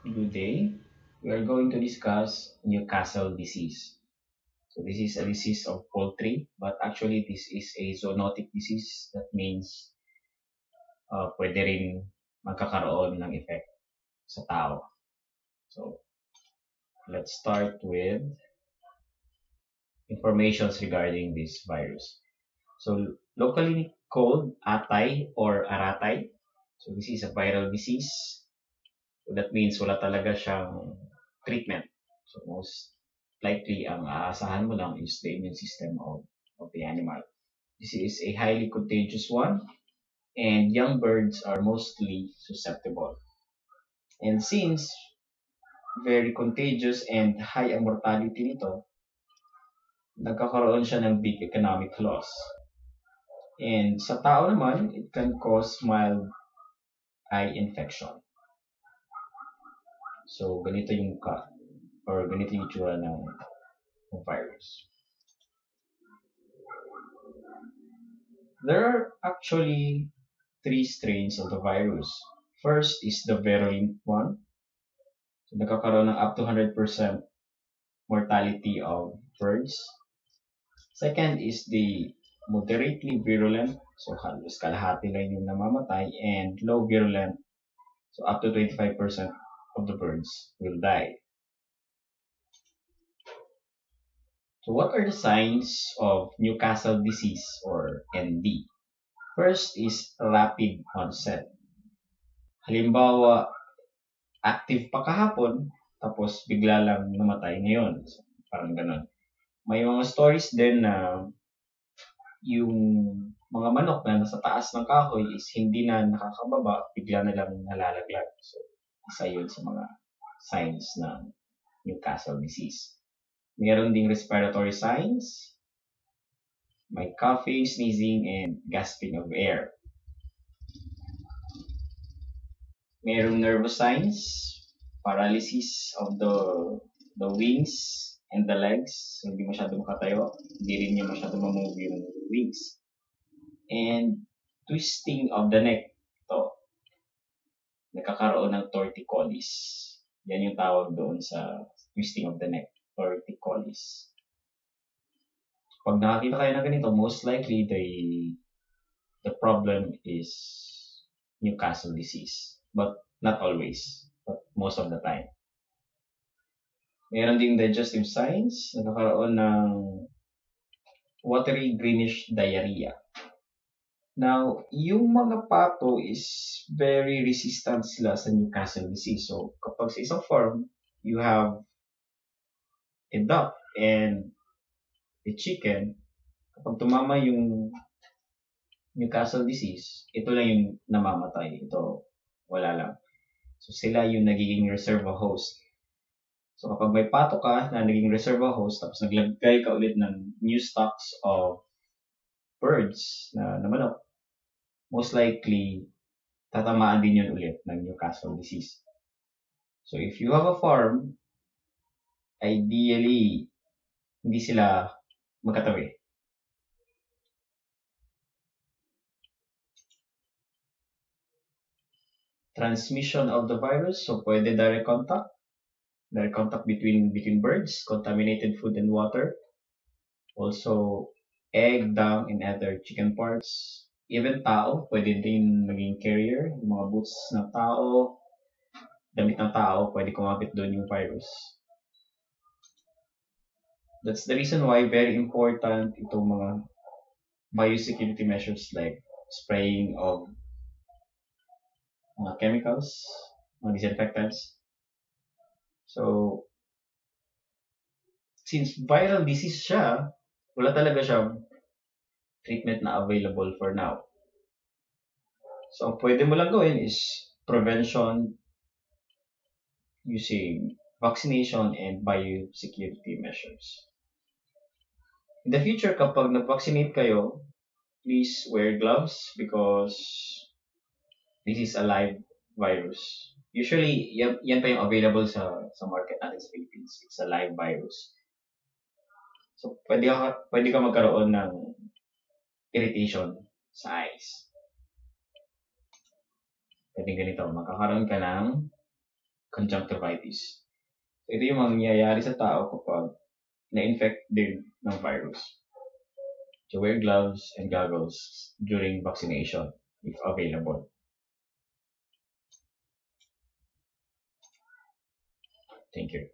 Good day. We are going to discuss Newcastle disease. So this is a disease of poultry, but actually this is a zoonotic disease. That means pwede rin magkakaroon ng effect sa tao. So let's start with informations regarding this virus. So locally called atay or aratay. So this is a viral disease. So that means wala talaga siyang treatment. So most likely ang aasahan mo lang is the immune system of the animal. This is a highly contagious one, and young birds are mostly susceptible. And since very contagious and high ang mortality nito, nagkakaroon siya ng big economic loss. And sa tao naman, it can cause mild eye infection. So ganito yung ganito yung itsura ng virus. There are actually three strains of the virus. First is the virulent one. So, nagkakaroon ng up to 100% mortality of birds. Second is the moderately virulent. So, halos kalahati lang yung namamatay. And low virulent. So, up to 25% of the birds will die. So, what are the signs of Newcastle disease or ND? First is rapid onset. Halimbawa, active pa kahapon, tapos bigla lang namatay ngayon. So, parang ganun. May mga stories din na yung mga manok na nasa taas ng kahoy is hindi na nakakababa, bigla na lang nalalaglag. So, isa yun sa mga signs ng Newcastle disease. Meron ding respiratory signs. May coughing, sneezing, and gasping of air. Merong nervous signs, paralysis of the wings and the legs. So, hindi masyado makatayo. Hindi rin niya masyado mamove yung wings. And twisting of the neck. Ito. Nagkakaroon ng torticollis. Yan yung tawag doon sa twisting of the neck. Torticollis. Pag nakakita kayo ng ganito, most likely the problem is Newcastle disease. But not always. But most of the time. Meron ding digestive signs. Nagkakaroon ng watery greenish diarrhea. Now, yung mga pato is very resistant sila sa Newcastle disease. So, kapag sa isang farm, you have a duck and a chicken, kapag tumama yung Newcastle disease, ito lang yung namamatay. Ito, wala lang. So, sila yung nagiging reservoir host. So, kapag may pato ka na naging reservoir host, tapos naglagay ka ulit ng new stocks of birds na manok, most likely, tatamaan din yun ulit ng Newcastle disease. So, if you have a farm, ideally, hindi sila magkatabi. Transmission of the virus, so pwede direct contact between birds, contaminated food and water, also egg, dung, and other chicken parts. Even tao, pwede din maging carrier. Yung mga boots ng tao, damit ng tao, pwede kumapit doon yung virus. That's the reason why very important itong mga biosecurity measures like spraying of mga chemicals, mga disinfectants. So, since viral disease siya, wala talaga siyang treatment na available for now. So, pwede mo lang gawin is prevention using vaccination and biosecurity measures. In the future, kapag nag-vaccinate kayo, please wear gloves because this is a live virus. Usually, yan pa yung available sa market natin sa Philippines. It's a live virus. So, pwede ka magkaroon ng irritation sa eyes. Pwede ganito, magkakaroon ka ng conjunctivitis. So, ito yung mangyayari sa tao kapag na-infect din ng virus. So wear gloves and goggles during vaccination if available. Thank you.